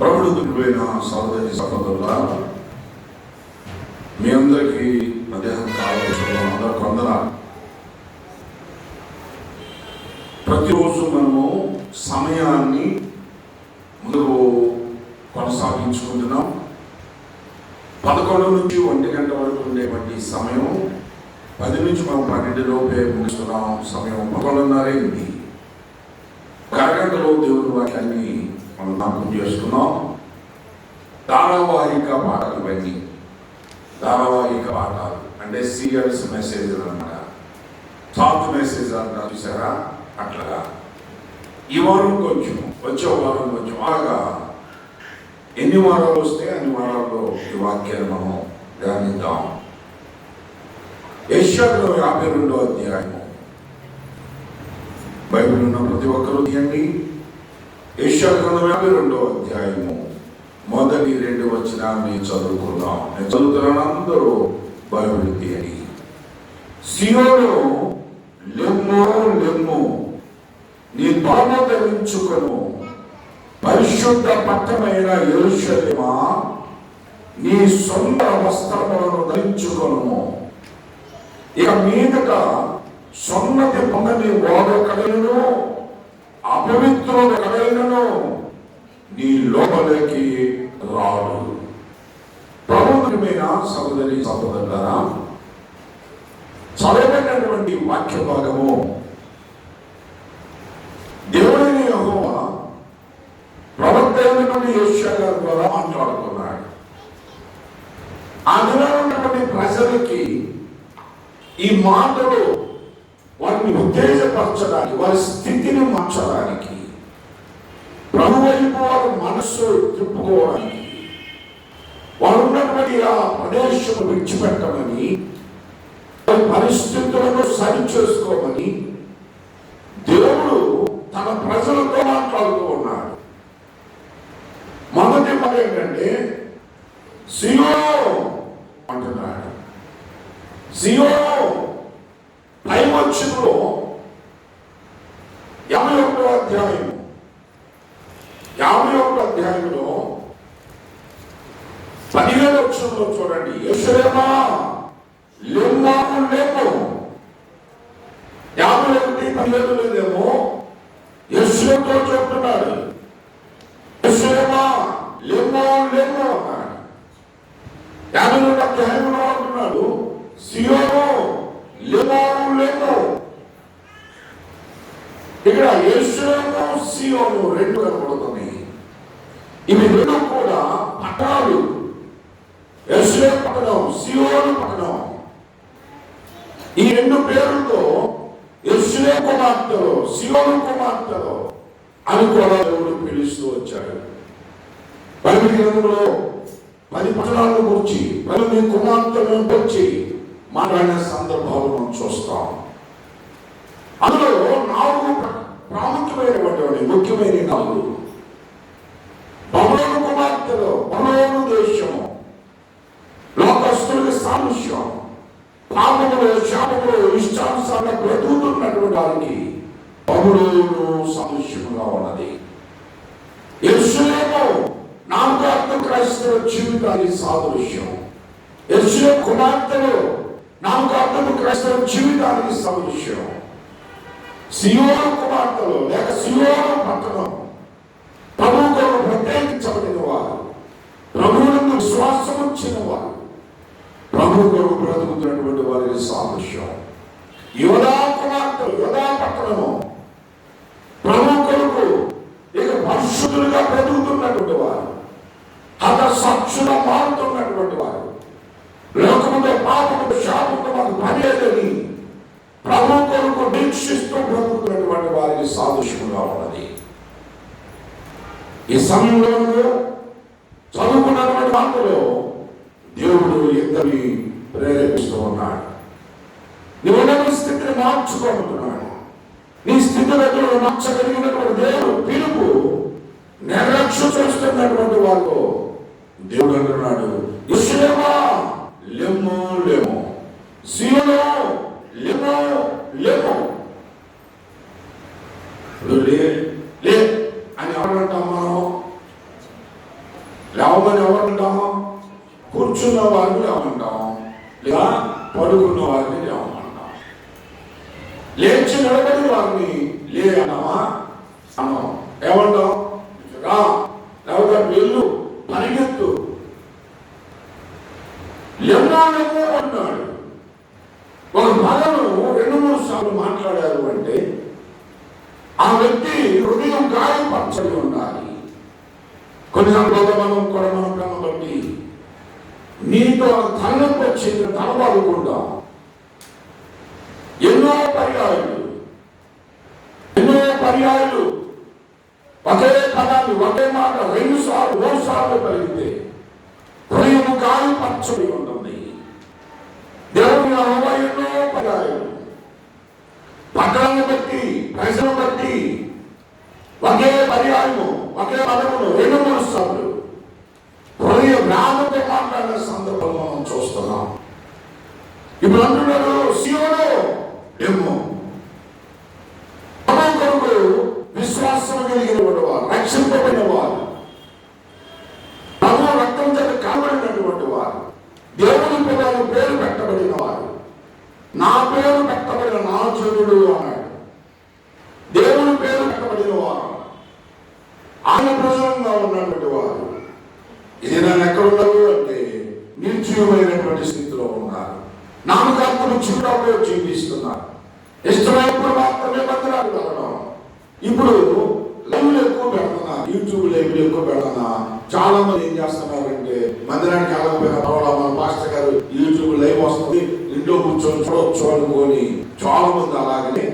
ప్రభుడుకుపోయిన సహోదరి సహోదరులా, మీ అందరికీ మధ్యాహ్నం కాలం అందరూ కొందనాలు. ప్రతిరోజు మనము సమయాన్ని ముందుకు కొనసాగించుకుంటున్నాం. 11 నుంచి 1 గంట వరకు ఉండేటువంటి సమయం 10 నుంచి మనం 12 లోపే ముగిస్తున్నాం. సమయం 11:30 అయింది. అరగంటలో దేవుని వాక్యాన్ని మనం జ్ఞాపకం చేసుకున్నాం. ధారావాహిక పాఠాలు, ఇవన్నీ ధారావాహిక పాఠాలు అంటే సీరియల్స్ మెసేజ్ అన్నమాట. షార్ట్ మెసేజ్ అంటారు చూసారా, అట్లాగా ఈ వారం కొంచెం, వచ్చే వారం కొంచెం, అలాగా ఎన్ని వారాలు వస్తే అన్ని వారాల్లో ఈ వాక్యాన్ని మనం ధ్యానిద్దాం. యెషయా 52వ అధ్యాయము. బైబిల్ ఉన్న ప్రతి ఒక్కరూ తీయండి. యెషయా 52వ అధ్యాయము మొదటి 2 వచనాన్ని చదువుకుందాం. నేను చదువుతున్నాను, అందరూ బైబిల్ తీయండి. సియోను లెమ్ము లెమ్ము, నీ బలము ధరించుకొను, పరిశుద్ధ పట్టణమైన యెరూషలేమా, నీ సొంత వస్త్రములను ధరించుకొను. ఇక మీదట సున్నతి పొందని వాడు కలయును, అపవిత్రుడు కలయును నీ లోపలికి రాడు. ప్రభుత్వమైన సహోదరి సహోదరులారా, చదవబడినటువంటి వాక్య భాగము దేవుని యెహోవా ప్రవక్త యెషయా గారి ద్వారా మాట్లాడుతున్నాడు. ఆ దినాల్లో ఉన్నటువంటి ప్రజలకి ఈ మాటలు వారిని ఉత్తేజపరచడానికి, వారి స్థితిని మార్చడానికి, ప్రభు వైపు వారి మనస్సు తిప్పుకోవడానికి, వారు ఉన్నటువంటి ఆ ప్రదేశం విడిచిపెట్టమని, పరిస్థితులను సరి చేసుకోమని దేవుడు తన ప్రజలతో మాట్లాడుతూ ఉన్నాడు. మొదటి మాట ఏంటంటే సియోను అంటున్నాడు. సియోను టైం వచ్చిందో 51వ అధ్యాయంలో 17వ వచనంలో చూడండి. యెరూషలేమా లెమ్ము లెమ్ము, 51:17 లేదేమో, యెషయాతో చెప్తున్నాడు. యెరూషలేమా లెమ్ము లెమ్ము అన్నాడు. 52వ అధ్యాయంలో అంటున్నాడు సియోను లెమ్ము లెమ్ము. ఇక్కడ యెరూషలేము సియోను రెండు కనబడుతున్నాయి. ఇవి రెండు కూడా పట్టణాలు. యెరూషలేము పట్టణం, సియోను పట్టణం. ఈ రెండు పేరుతో యెరూషలేము కుమార్తెలు, సియోను కుమార్తెలు అని కూడా దేవుడు పిలుస్తూ వచ్చాడు. బైబిల్ గ్రంథంలో 10 పట్టణాలను గురించి, 10 కుమార్తెలను గురించి మాట్లాడిన సందర్భాలు మనం చూస్తాం. అందులో 4 ప్రాముఖ్యమైనటువంటి ముఖ్యమైన 4. బబులోను కుమార్తెలు, బబులోను దేశము, లోకస్తులకి సాదృశ్యం, పాపములు శాపములు ఇష్టానుసారంగా బ్రతుకుతున్నటువంటి వారికి బబులోను సాదృశ్యముగా ఉన్నది. యెరూషలేము నామకార్థ క్రైస్తవ జీవితానికి సాదృశ్యం. యెరూషలేము కుమార్తెలు నామకార్థ క్రైస్తవ జీవితానికి సాదృశ్యం. సియోను కుమార్తెలు లేక సియోను పట్టణం ప్రభువు కొరకు ప్రత్యేకించబడిన వారు, ప్రభువునందు విశ్వాసం ఉంచిన వారు, ప్రభు కొరకు బ్రతుకుతున్నటువంటి వారికి సాదృశ్యం. యోధా కుమార్తెలు, యోధా పట్టణము ప్రభు కొరకు ఇక పరిశుద్ధులుగా బ్రతుకుతున్నటువంటి వారు, హతసాక్షులుగా మారుతున్నటువంటి వారు, లోకముతో పాపముతో శాపముతో మాకు పని లేదని ప్రభు కొరకు దీక్షిస్తూ బ్రతుకుతున్నటువంటి వారికి సాదృశ్యంగా ఉన్నది. ఈ సమయంలో చదువుకున్నటువంటి మాటలో దేవుడు ఇద్దరిని ప్రేరేపిస్తూ ఉన్నాడు. నువ్వు స్థితిని మార్చుకోమంటున్నాడు. నీ స్థితిగతులను మార్చగలిగినటువంటి దేవుడు పిలుపు నిర్లక్ష్యం చేస్తున్నటువంటి వాళ్ళు దేవుడు అంటున్నాడు, యెరూషలేమా లెమ్ము లెమ్ము, సియోను లెమ్ము లెమ్ము. లే అని ఎవరంటాం మనం? లేవమంటాం, లేదా పడుకున్న వారిని లేవమంటాం. లేచి నిలబడి వారిని లే అన్నామా అన్నాం. ఏమంటాం? రా, లేకపోతే వెళ్ళు, పరిగెత్తు, ఎన్నో అన్నాడు. ఒక మగను 2-3 సార్లు మాట్లాడారు అంటే ఆ వ్యక్తి హృదయం గాయపరచబడి ఉండాలి. కొన్ని సందర్భాల్లో మనం బట్టి నీతో తలనొప్పి వచ్చింది, తలబాదుకుంటాం. ఎన్నో పర్యాయాలు ఒకే పదాన్ని, ఒకే మాట 2 సార్లు 3 సార్లు కలిగితే హృదయం గాయపరచబడి ఉంటుంది. దేవుని ఎన్నో పర్యాయాలు పట్టణాన్ని బట్టి, ప్రజలను బట్టి ఒకే పర్యాయము, ఒకే పదమును 2-3 సార్లు హృదయ వ్యాధితో మాట్లాడిన సందర్భం మనం చూస్తున్నాం. ఇప్పుడు అంటున్నారు, సీయోను ఏమో కొరకు విశ్వాసం కలిగిన వారు, రక్షింపబడిన వారు, ప్రభు రక్తం చేత కనబడినటువంటి వారు, దేవుని పిల్లలు పేరు పెట్టబడిన వారు, నా పేరు పెట్టబడిన నా జనుడు అన్నాడు. దేవుని పేరు పెట్టబడిన వారు, ఆయన ప్రజలంగా ఉన్నటువంటి వారు. ఇది నన్ను ఎక్కడ ఉన్నారు అంటే నిర్జీవమైనటువంటి స్థితిలో ఉన్నారు. నామకాత్మను చూడలో జీవిస్తున్నారు. ఇష్టమైనప్పుడు మాత్రమే మందిరాలు వెళ్ళడం. ఇప్పుడు లైవ్లు ఎక్కువ పెడుతున్నా, యూట్యూబ్ లైవ్లు ఎక్కువ పెడుతున్నా. చాలా మంది ఏం చేస్తున్నారంటే మందిరానికి వెళ్ళకపోయినా పర్వాలా, మన పాస్టర్ గారు యూట్యూబ్ లైవ్ వస్తుంది, ఇంట్లో కూర్చొని చూడొచ్చు అనుకొని చాలా మంది అలాగనే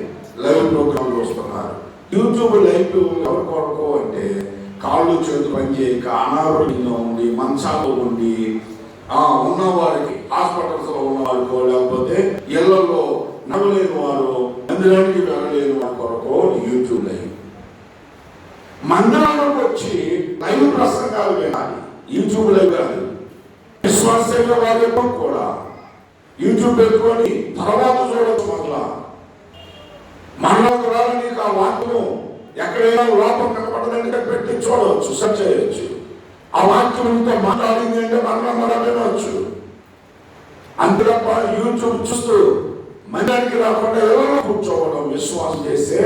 లైవ్ ప్రోగ్రామ్ చూస్తున్నారు. యూట్యూబ్ లైవ్ ఎవరి కొరకు అంటే కాళ్ళు చేతులు పనిచేయక అనారోగ్యంగా ఉండి, మంచాల్లో ఉండి, ఉన్నవారికి హాస్పిటల్స్ లో ఉన్న వారికో, లేకపోతే ఇళ్లలో నడవలేని వారు, మందిరానికి వెళ్ళలేని వారి కొరకు యూట్యూబ్ లైవ్. మందిరంలోకి వచ్చి లైవ్ ప్రసంగాలు వినాలి, యూట్యూబ్ లైవ్ కాదు. విశ్వాసంగా వారు కూడా యూట్యూబ్ పెట్టుకొని తర్వాత చూడొచ్చు. మనలోకి రాలని ఆ వాక్యం ఎక్కడైనా లోపం కనపడదంటే పెట్టి చూడవచ్చు, సెర్చ్ చేయవచ్చు. ఆ వాక్యం ఇంత మాట్లాడింది అంటే మనం వినవచ్చు. అంతే తప్ప యూట్యూబ్ చూస్తూ మందిరానికి రాకుండా ఎవరో కూర్చోవడం విశ్వాసం చేస్తే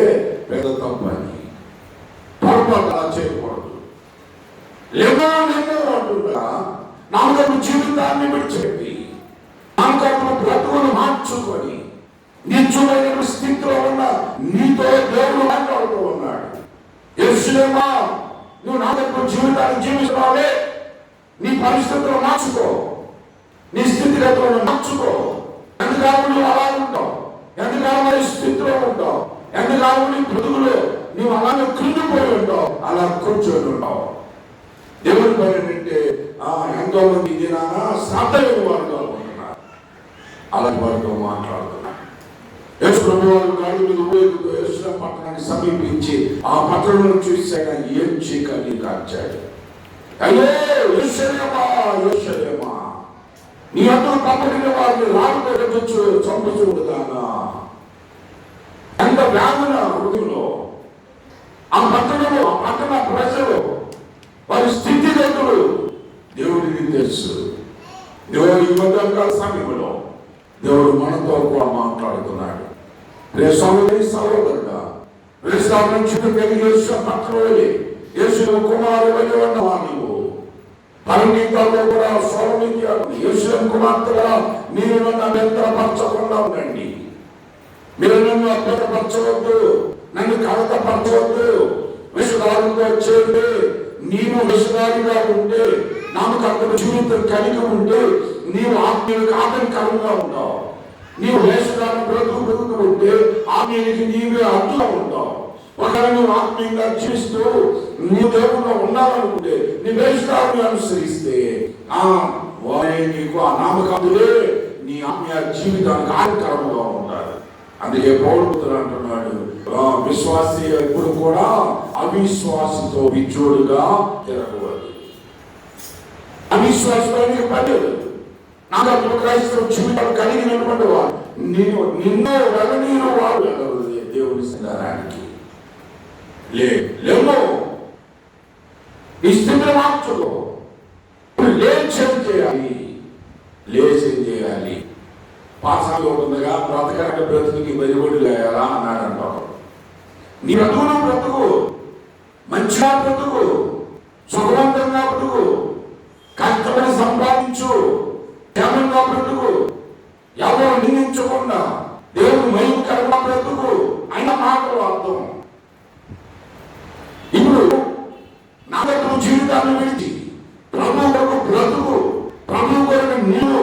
పెద్ద తప్పని. పొరపాటు అలా చేయకూడదు. లేదో అంటున్నా నామకపు జీవితాన్ని విడిచిపెట్టి నామకపు బ్రతుకును మార్చుకొని నిత్యమైన స్థితిలో ఉన్న నీతో దేవుడు మాట్లాడుతూ ఉన్నాడు. యెరూషలేమా, నువ్వు నామకపు జీవితాన్ని జీవిస్తున్నావే, నీ పరిస్థితులు మార్చుకో, నీ స్థితిగతులను మార్చుకో. ఎంతకాలం నువ్వు అలా ఉంటావు, ఎంతకాలం నీ స్థితిలో ఉంటావు, ఎంతకాలం నీ బ్రతుకులో నువ్వు అలాగే కృంగిపోయి ఉంటావు, అలా కూర్చొని ఉంటావు. దేవుని పని ఏంటంటే ఎంతో మంది దినానా శ్రద్ధలేని వారుగా ఉంటున్నారు. అలాంటి వారితో మాట్లాడుతున్నారు. యేసు ప్రభు వారు గాడి మీద ఊరేగుతూ యెరూషలేము పట్టణాన్ని సమీపించి ఆ పట్టణంలో చూశాక ఏడ్చి కన్నీరు కార్చాడు. అయ్యో యెరూషలేమా, యెరూషలేమా, నీ అతను పంపడిన వారిని రాళ్ళతో చంపుచుండుదానా. ఎంత వేదన హృదయంలో. ఆ పట్టణంలో, ఆ పట్టణ ప్రజలు, వారి స్థితిగతులు దేవుడికి తెలుసు. దేవుడు ఈ మధ్యకాల సమయంలో దేవుడు మనతో కూడా మాట్లాడుతున్నాడు. సహోదరుడా, పట్టణంలో యేసు కుమారుడు ఉన్నవా నీవు? పరమగీతాల్లో కూడా యెరూషలేము కుమార్తెగా మీరు నన్ను అభ్యంతరపరచకుండా ఉండండి. మీరు నన్ను అభ్యంతరపరచవద్దు, నన్ను కలతపరచవద్దు. విషదారులతో చేయండి. నీవు విషదారిగా ఉంటే, నామకర్తల జీవితం కలిగి ఉంటే నీవు ఆత్మీయులకు ఆటంకరంగా ఉంటావు. నీవు వేషధారణ బ్రతుకుతూ ఉంటే ఆత్మీయునికి నీవే అడ్డుగా ఉంటావు. ఒకవేళ నువ్వు ఆత్మీయంగా జీవిస్తూ నీ దేవుల్లో ఉండాలనుకుంటే నీ వేషధారణ అనుసరిస్తే వారే నీకు ఆ నామకర్తలే నీ ఆత్మీయ జీవితానికి ఆటంకరంగా ఉంటారు. అందుకే పౌలుడు అంటున్నాడు, విశ్వాసి ఎప్పుడు కూడా అవిశ్వాసంతో విచ్చోడుగా తిరగవద్దు. అవిశ్వాసంలో పడలేదు. నాకు క్రైస్తవ జీవితాలు కలిగినటువంటి వారు నిన్నో వెళ్ళనీరు వారు వెళ్ళరు దేవుని సంఘానికి. లేమో ఈ స్థితిని మార్చుకో, లేచేయాలి. లేచి ఏం చేయాలి? పాసాలు ఉంటుందిగా బ్రతకంటే బ్రతుకుకి బరిగొడ్డు లేయాలా అన్నాడంట. నీ బ్రతుకును బ్రతుకు, మంచిగా బ్రతుకు, సుఖవంతంగా బ్రతుకు, కష్టపడి సంపాదించు, క్షేమంగా బ్రతుకు, ఎవరు నిందించకుండా దేవుడు మహిమకరంగా బ్రతుకు అయిన మాటలు అర్థం. ఇప్పుడు నా దగ్గర జీవితాన్ని విడిచి ప్రభు కొరకు బ్రతుకు, ప్రభు కొరకు నీవు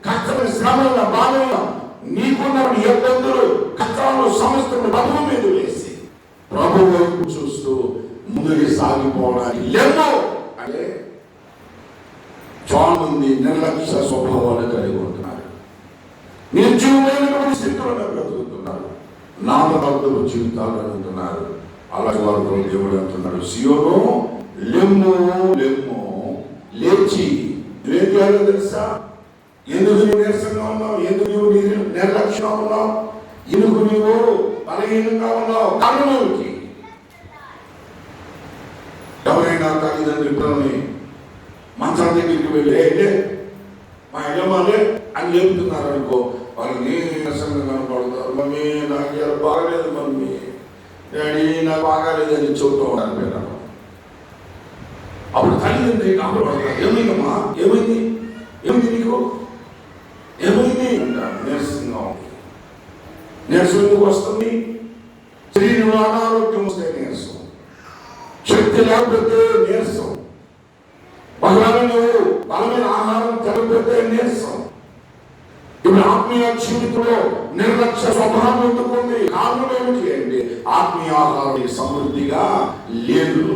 కష్టమైన శ్రమల బాధల నీకున్న ఇబ్బందులు కష్టాలు సమస్యలను ప్రభు మీద వేసి ప్రభు వైపు చూస్తూ ముందుకు సాగిపోవడానికి లేవు అంటే చాలా మంది నిర్లక్ష్య స్వభావాలు కలిగి ఉంటున్నారు. నిర్జీవమైనటువంటి స్థితులను బ్రతుకుతున్నారు, నామకార్థపు జీవితాలు అందుతున్నారు. అలాగే వారితో దేవుడు అంటున్నాడు, సియోను లెమ్ము లెమ్ము, లేచి ఏం చేయాలో తెలుసా? ఎందుకు నువ్వు నీరసంగా ఉన్నావు? ఎందుకు నువ్వు నిర్లక్ష్యంగా ఉన్నావు? ఎందుకు నువ్వు బలహీనంగా ఉన్నావు? కారణంకి ఎవరైనా తల్లిదండ్రులు పిల్లల్ని మంచం దగ్గరికి వెళ్ళి మా యజమానులే అని చెబుతున్నారు అనుకో, వాళ్ళు నీరసంగా కనపడతారు. మమ్మీ నాకు ఇలా బాగలేదు, మమ్మీ డాడీ నాకు బాగాలేదు అని చెబుతూ ఉంటాను పిల్లలు. అప్పుడు తల్లిదండ్రులు కాపాడతారు. ఏమైందమ్మా, ఏమైంది, ఏమైంది నీకు, ఏమైంది అంటారు. నీరసంగా ఉంది. నీరసం ఎందుకు వస్తుంది? శరీరంలో అనారోగ్యం వస్తే నీరసం, శక్తి లేకపోతే నీరసం, ఒకవేళ నువ్వు బలమైన ఆహారం తినకపోతే నీరసం. ఇప్పుడు ఆత్మీయ జీవితంలో నిర్లక్ష్య స్వభావం ఎందుకుంది? కారణం ఏమిటి అంటే ఆత్మీయ ఆహారం సమృద్ధిగా లేదు.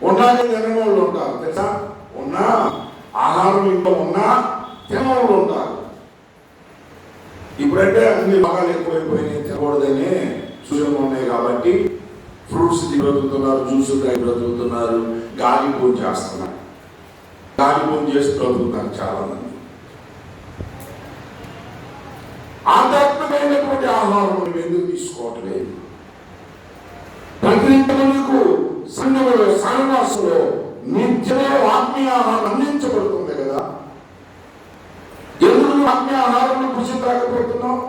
ఉన్నానే తినని వాళ్ళు ఉంటారు తెలుసా? ఉన్నా ఆహారం ఇంట్లో ఉన్నా తినని వాళ్ళు ఉంటారు. ఇప్పుడంటే అన్ని బాగా ఎక్కువైపోయినాయి, తినకూడదని సూచనలు ఉన్నాయి కాబట్టి ఫ్రూట్స్ బ్రతుకుతున్నారు, జ్యూస్ తాగి బ్రతుకుతున్నారు, గాలి పూజ చేస్తున్నారు, గాలి పూజ చేసి బ్రతుకుతున్నారు చాలా మంది. ఆధ్యాత్మికమైనటువంటి ఆహారం నువ్వు ఎందుకు తీసుకోవట్లేదు? ప్రతి నీకు సంఘంలో సహవాసంలో నిత్యమే ఆత్మీయ ఆహారం అందించబడుతుంది కదా. ఎందుకు నువ్వు ఆత్మీయ ఆహారం కృషి తాగబోతున్నావు?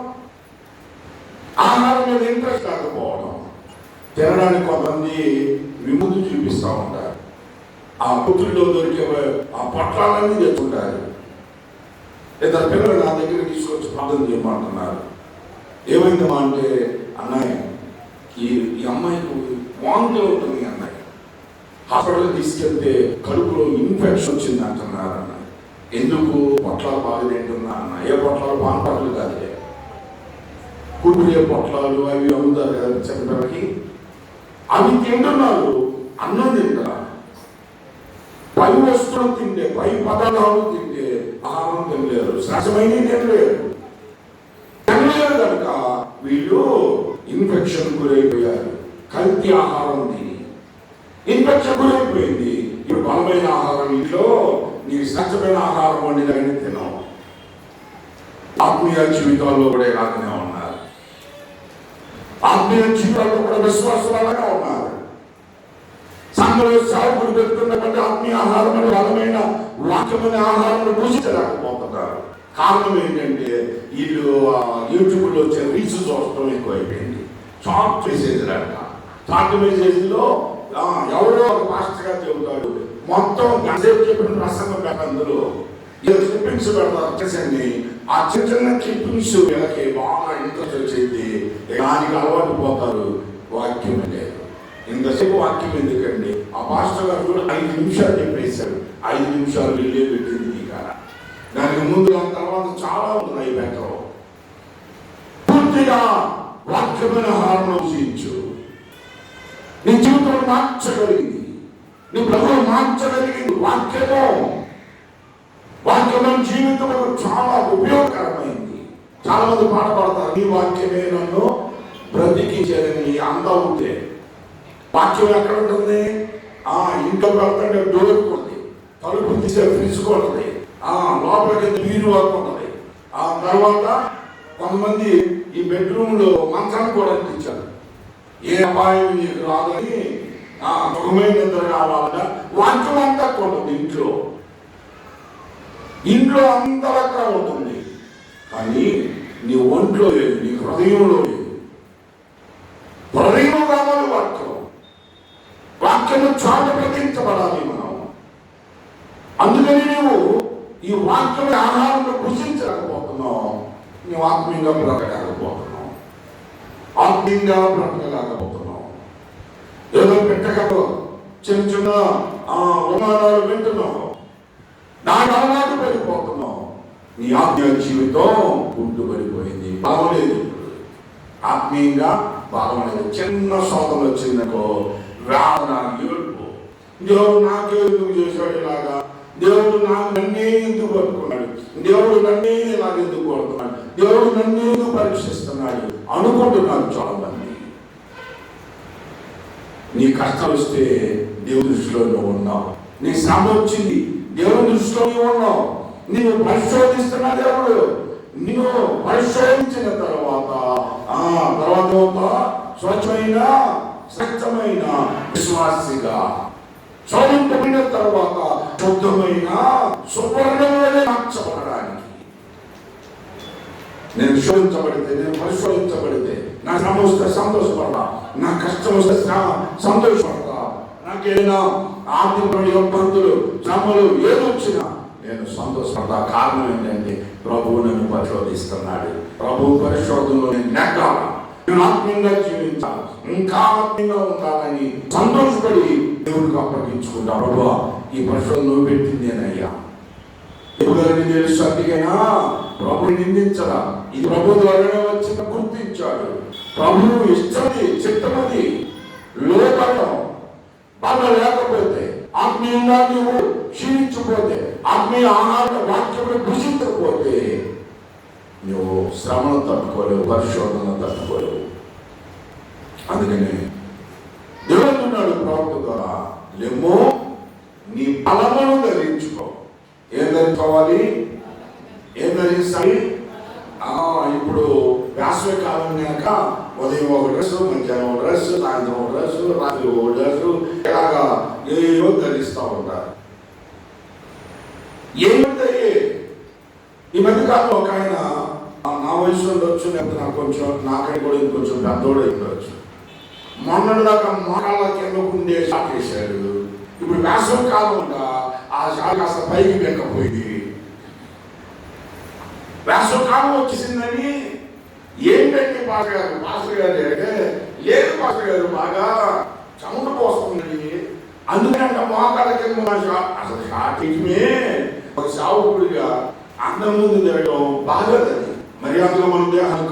ఆహారం మీద ఇంట్రెస్ట్ కాకపోవడం. తినడానికి కొంతమంది విముక్తి చూపిస్తూ ఉంటారు. ఆ పుత్రుల్లో దొరికే ఆ పొట్లాలన్నీ తెచ్చుకుంటారు. ఇద్దరు పిల్లలు నా దగ్గర తీసుకొచ్చి ప్రార్థన చేయమంటున్నారు. ఏమైందమ్మా అంటే, అన్నయ్య ఈ అమ్మాయికి వాంతి అవుతుంది అన్నయ్య, హాస్పిటల్కి తీసుకెళ్తే కడుపులో ఇన్ఫెక్షన్ వచ్చింది అంటున్నారు అన్న. ఎందుకు? పొట్లాలు బాగా తింటున్నా అన్న. ఏ పొట్లాలు? పాన్పాట్లు కాదులే, కుడిపోయే పొట్లాలు అవి అమ్ముతారు కదా చెప్పడానికి, అవి తింటున్నారు. అన్నం తింటారా? పై వస్తువులు తింటే, పై పదార్థాలు తింటే ఆహారం తినలేరు, సహజమైన తినలేరు. కనుక వీళ్ళు ఇన్ఫెక్షన్ గురైపోయారు. కల్తీ ఆహారం తిని ఇన్ఫెక్షన్ గురైపోయింది. ఇప్పుడు బలమైన ఆహారం ఇంట్లో నీకు సహజమైన ఆహారం వండినని తినవు. ఆత్మీయ జీవితాల్లో కూడా ఇలాగనే ఉన్నారు. ఆత్మీయ జీవితాల్లో కూడా విశ్వాసాలుగా ఉన్నారు. సంఘంలో సేవకులు పెడుతున్నటువంటి ఆత్మీయ ఆహారం బలమైన వాక్యమైన ఆహారం పూజించలేకపోతున్నారు. కారణం ఏంటంటే వీళ్ళు యూట్యూబ్లో వచ్చే రీల్స్ చూడటం ఎక్కువైపోయింది. షార్ట్ మెసేజ్లు అంట. షార్ట్ మెసేజ్లో ఎవరో ఒక పాస్టర్ గారు చెబుతాడు, మొత్తం గంటసేపు చెప్పిన ప్రసంగం పెట్టందులో క్లిప్పింగ్స్ పెడతారు వచ్చేసండి. ఆ చిన్న చిన్న క్లిప్పింగ్స్ వీళ్ళకి బాగా ఇంట్రెస్ట్ వచ్చేది, దానికి అలవాటు పోతారు. వాక్యం లేదు. ఇంతసేపు వాక్యం ఎందుకండి? ఆ పాస్టర్ గారు కూడా 5 నిమిషాలు చెప్పేశారు. 5 నిమిషాలు వెళ్ళే పెట్టింది కదా. దానికి ముందు దాని తర్వాత చాలా ఉన్నాయి. బెటర్ పూర్తిగా వాక్యమైన ఆహారం భుజించు. నీ జీవితం మార్చగలిగింది, నీ ప్రభువు మార్చగలిగింది వాక్యము. వాక్యమైన జీవితం చాలా ఉపయోగకరమైంది. చాలా మంది పాట పాడతారు, నీ వాక్యమే నన్ను బ్రతికించేదని. అంతా ఉంటే వాక్యం ఎక్కడ ఉంటుంది? ఇంట్లో వెళ్తుంటే డోర్ ఉంటుంది, తలుపు తీసే ఫ్రిడ్జ్ కొడుతుంది, లోపలికి నీరు వస్తుంది. ఆ తర్వాత కొంతమంది ఈ బెడ్రూమ్లో మంచాన్ని కూడా అంటించారు. ఏ అపాయం నీకు రాదని, సుఖమైన నిద్ర కావాలన్నా వాక్యం అంతా కొడుతుంది ఇంట్లో. ఇంట్లో అంతలక్క ఉంటుంది, కానీ నీ ఒంట్లో లేదు, నీ హృదయంలో లేదు. హృదయం కావాలి వాక్యం. వాక్యము చాటు ప్రకటించబడాలి మనం. అందుకని నువ్వు ఈ వాక్యం ఆహారంలో భుజించలేకపోతున్నావు, నువ్వు ఆత్మీయంగా బ్రతకలేకపోతున్నావు, ఆత్మీయంగా బ్రతకలేకపోతున్నావు. ఏదో పెట్టగలవు, చిన్న చిన్న ఉమానాలు వింటున్నావు, దాని అలవాటు పడిపోతున్నావు. నీ ఆత్మీయ జీవితం గుడ్డుపడిపోయింది, బలం లేదు. ఆత్మీయంగా బలం లేదు. చిన్న శోధన వచ్చిందనుకో, వేదన, ఏడుపు. దేవుడు నాకే ఎందుకు చేశాడు ఇలాగా, దేవుడు నన్నే ఎందుకు పట్టుకున్నాడు, దేవుడు నన్నే ఇలాగ ఎందుకు కొడుతున్నాడు, దేవుడు నన్నే ఎందుకు పరీక్షిస్తున్నాడు అనుకుంటున్నారు చాలా మంది. నీ కష్టం వస్తే దేవుడి దృష్టిలో నువ్వు ఉన్నావు, నీ శ్రమ వచ్చింది దేవుడి దృష్టిలో నువ్వు ఉన్నావు. నీవు పరిశోధిస్తున్న దేవుడు నిన్ను పరిశోధించిన తర్వాత స్వచ్ఛమైన స్వచ్ఛమైన విశ్వాసిగా శోధింపబడిన తర్వాత శుద్ధమైన సువర్ణంలోనే మార్చబడడానికి. నేను శోధించబడితే, నేను పరిశోధించబడితే నా శ్రమ వస్తే సంతోషపడతా, నా కష్టం వస్తే సంతోషపడతా, నాకేదైనా ఆర్థిక ఇబ్బందులు శ్రమలు ఏదొచ్చినా నేను సంతోషపడతా. కారణం ఏంటంటే ప్రభువు నన్ను పరిశోధిస్తున్నాడు. ప్రభు పరిశోధనలో నేను నెగ్గాల, నేను ఆత్మీయంగా జీవించాలి, ఇంకా ఆత్మీయంగా ఉండాలని సంతోషపడి దేవుడికి అప్పగించుకుంటా. ప్రభు ఈ పరిశోధన నువ్వు పెట్టిందేనయ్యా, దేవుడిని తెలుసు, అందుకైనా ప్రభు నిందించరా, ఇది ప్రభు ద్వారానే వచ్చిన గుర్తించాడు. ప్రభు ఇష్టమది, చిత్తమది. లోకంలో బాధ లేకపోతే, ఆత్మీయంగా నీవు క్షీణించిపోతే, ఆత్మీయ ఆహార వాక్యములు భుజించకపోతే నువ్వు శ్రమను తట్టుకోలేవు, పరిశోధన తట్టుకోలేవు. అందుకని దేవుడున్నాడు ప్రవక్త ద్వారా, లెమ్మో నీ బలమును ధరించుకో. ఏం ధరించుకోవాలి, ఏం ధరించాలి? ఇప్పుడు వేసవి కాలం కనుక ఉదయం ఒక డ్రెస్సు, మధ్యాహ్నం ఒక డ్రెస్సు, సాయంత్రం ఒక డ్రెస్సు, రాత్రి ఒక డ్రెస్సు, ఇలాగా ఏవో ధరిస్తూ ఉంటారు. ఏమిటయ్యే ఈ మధ్యకాలంలో ఒక ఆయన, నా వయసు ఉండొచ్చు, లేకపోతే నాకు కొంచెం నాకై కూడా ఇంకొంచెం పెద్దోడు ఉండొచ్చు, మొన్నటిదాకా మోకాళ్ళ కింద ఉండే షాట్ వేశాడు. ఇప్పుడు వేసవి కాలం ఆ షాట్ కాస్త పైకి వెక్కపోయింది. వేసవి కాలం వచ్చేసిందని ఏంటంటే పాస్టర్ గారు అంటే, లేదు పాస్టర్ గారు బాగా చెమట పోస్తుంది, అందుకంటే మోకాళ్ళ కింద అసలు షాట్ ఇమే ఒక సావుకుడిగా అందరి ముందు తిరగడం బాగోదని. మర్యాదగా మనం దేహాన్ని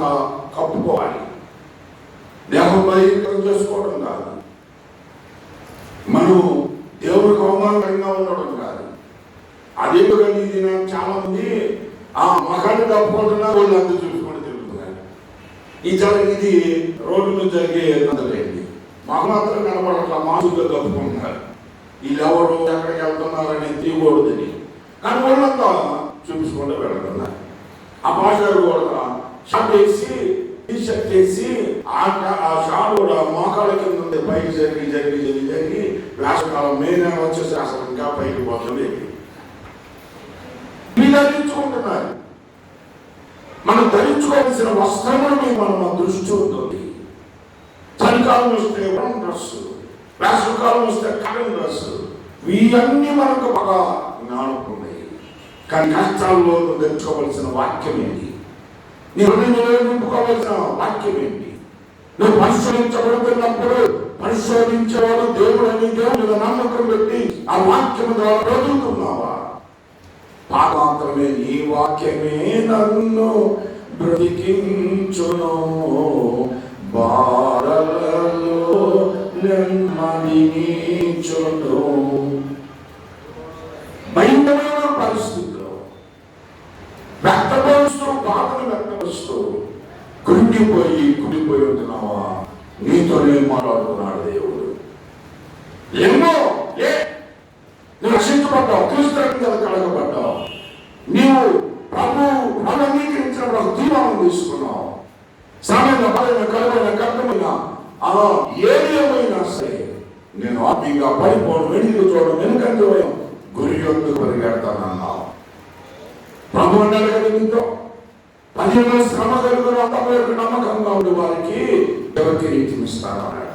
కప్పుకోవాలి, దేహం బహిరంగం చేసుకోవడం కాదు, మనం దేవుడికి అవమానంగా ఉండడం కాదు. అదేవిధంగా ఇది చాలా మంది మగాన్ని కప్పుకుంటున్నారు, వాళ్ళు అందరూ చూసుకొని తిరుగుతున్నారు. ఇది రోడ్డు మీద జరిగే అందలేండి, మాకు మాత్రం కనపడట్లా, మాసుగా కప్పుకుంటున్నారు. వీళ్ళెవరు ఎక్కడికి వెళ్తున్నారని తీయకూడదని, కానీ వాళ్ళంతా చూపించుకుంటూ వెళ్తున్నారు. ఆ భాషలు కూడా షర్ట్ వేసి, టీ షర్ట్ వేసి, ఆ షాట్ కూడా మోకాళ్ళ కింద ఉంది, పైకి జరిగి జరిగి జరిగి జరిగి వేసవకాలం మే నెల వచ్చేసి అసలు ఇంకా పైకి పోతుంది. మీరు ధరించుకుంటున్నారు. మనం ధరించుకోవాల్సిన వస్త్రముల మీద మన దృష్టి ఉంటుంది. చలికాలం వస్తే వరం డ్రెస్సు, వేసవకాలం వస్తే కరెంట్ డ్రెస్సు, ఇవన్నీ మనకు బాగా జ్ఞానకున్నాయి. కానీ కష్టాల్లో ధరించుకోవాల్సిన వాక్యం ఏంటి? నీ హృదయంలో నింపుకోవాల్సిన వాక్యం ఏంటి? నువ్వు పరిశోధించబడుతున్నప్పుడు పరిశోధించేవాడు దేవుడు అని దేవుడు నమ్మకం పెట్టి ఆ వాక్యం ద్వారా బ్రతుకుతున్నావా? పాపాంతరమే నీ వాక్యమే నన్ను బ్రతికించును, బాధలలో నెమ్మదినిచ్చును. భయంకరమైన పరిస్థితిలో వ్యక్తపరుస్తూ, బాధను వ్యక్తపరుస్తూ కుడిపోయి ఉంటున్నావా? నీతోనే మాట్లాడుతున్నాడు దేవుడు. ఎన్నో నువ్వు రక్షించబడ్డావు, క్రీస్తు కలగబడ్డావు, నీవు ప్రభు అంగీకరించిన తీర్మానం తీసుకున్నావు. సామాన్య బలమైన కలమైన కర్తమైన ఏది ఏమైనా సరే నేను ఆత్మీయంగా పడిపోవడం, వెనుక చూడడం, వెనుకంటే గురి యొక్క పరిగెడతానన్నావు. ప్రభు అన్నాడు కదా మీతో, 10 శ్రమ కలుగురు అంతవరకు నమ్మకంగా ఉండే వారికి ఎవరికి రీతి ఇస్తాను అన్నాడు.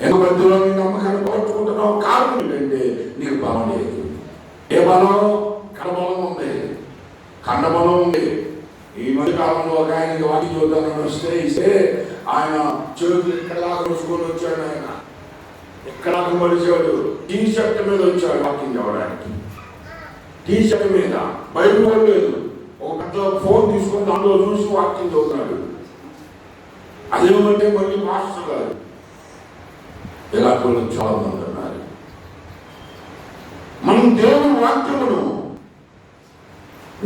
ఎంత మధ్యలో నీ నమ్మకాన్ని పోగొట్టుకుంటున్నావు, కారణం ఏంటంటే నీకు బలం లేదు. ఏ బలం? కడబలం ఉంది, కండబలం ఉంది. ఈ మధ్య కాలంలో ఒక ఆయనకి వాకింగ్ చూద్దామని వస్తే ఆయన చేతులు ఇక్కడ దాకా రోజుకొని వచ్చాడు. ఆయన ఎక్కడ మరిచాడు, టీ షర్ట్ మీద వచ్చాడు వాకింగ్ అవ్వడానికి. టీ షర్ట్ మీద బయట లేదు, ఒక గంటలో ఫోన్ తీసుకొని దాంట్లో చూసి వాకింగ్ చదువుతున్నాడు. అదేమంటే మళ్ళీ మాస్టర్ గారు ఇలా కూడా చాలా మంది ఉన్నారు. మనం దేవుని వాక్యమును